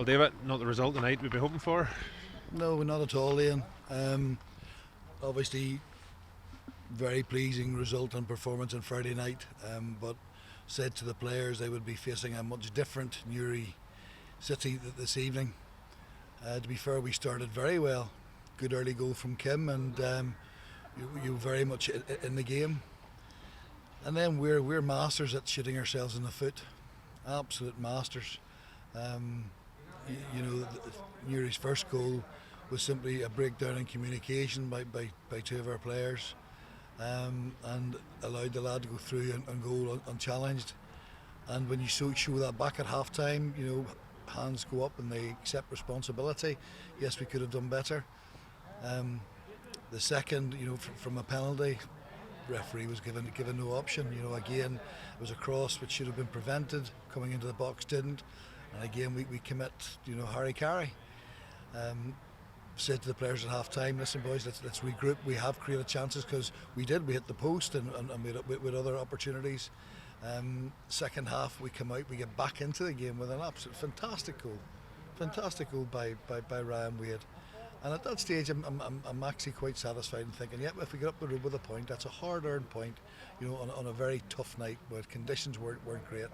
Well, David, not the result tonight we'd be hoping for. No, not at all, Ian. Obviously, very pleasing result and performance on Friday night, but said to the players they would be facing a much different Newry City this evening. To be fair, we started very well. Good early goal from Kim, and you very much in the game. And then we're masters at shooting ourselves in the foot, absolute masters. Newry's first goal was simply a breakdown in communication by two of our players, and allowed the lad to go through and goal unchallenged. And when you show that back at half time, hands go up and they accept responsibility. Yes, we could have done better. The second, from a penalty, referee was given no option. Again, it was a cross which should have been prevented. Coming into the box didn't, and again we commit, Harry Carey. Said to the players at half time, listen boys, let's regroup. We have created chances because we hit the post and with other opportunities. Second half we come out, we get back into the game with an absolute fantastic goal by Ryan Wade. And at that stage, I'm actually quite satisfied and thinking, if we get up the road with a point, that's a hard-earned point, on a very tough night where conditions weren't great.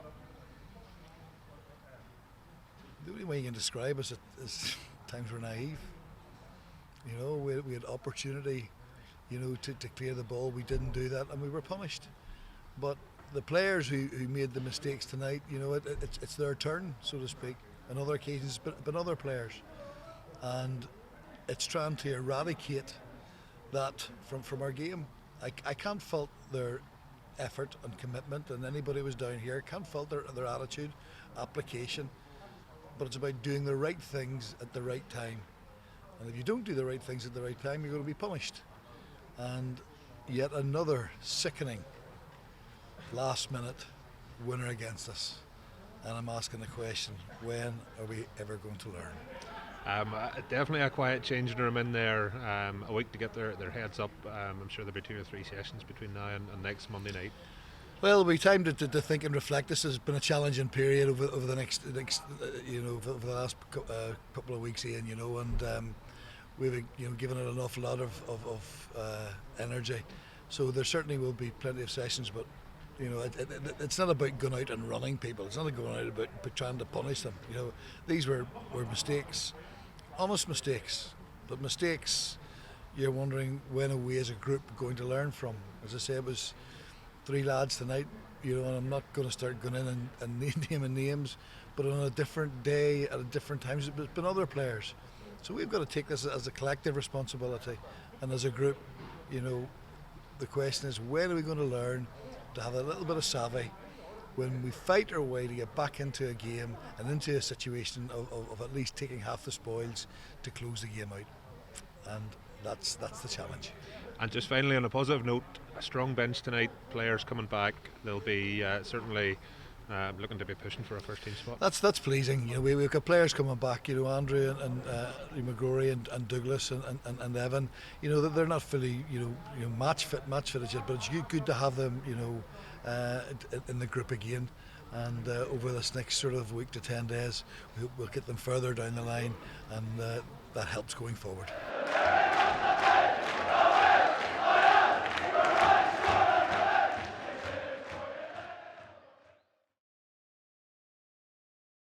The only way you can describe us is times we're naive. We had opportunity, to clear the ball. We didn't do that, and we were punished. But the players who made the mistakes tonight, it's their turn, so to speak. On other occasions, but other players, and it's trying to eradicate that from our game. I can't fault their effort and commitment, and anybody who was down here can't fault their attitude, application, but it's about doing the right things at the right time. And if you don't do the right things at the right time, you're going to be punished. And yet another sickening last minute winner against us. And I'm asking the question, when are we ever going to learn? Definitely a quiet change room in there. A week to get their heads up. I'm sure there'll be 2 or 3 sessions between now and next Monday night. Well, there'll be time to think and reflect. This has been a challenging period over the next over the last couple of weeks, Ian. And we've given it an awful lot of energy. So there certainly will be plenty of sessions, but it's not about going out and running people. It's not going out about trying to punish them. These were mistakes, honest mistakes, but mistakes you're wondering when are we as a group going to learn from. As I say, it was 3 lads tonight, and I'm not going to start going in and naming names, but on a different day at a different times, it's been other players. So we've got to take this as a collective responsibility, and as a group, the question is, when are we going to learn to have a little bit of savvy when we fight our way to get back into a game and into a situation of at least taking half the spoils to close the game out. And that's the challenge. And just finally, on a positive note, a strong bench tonight, players coming back. They'll be certainly looking to be pushing for a first team spot. That's pleasing. We've got players coming back. Andrew and McGrory and Douglas and Evan. They're not fully match fit as yet, but it's good to have them in the group again. And over this next sort of week to 10 days, we'll get them further down the line, and that helps going forward.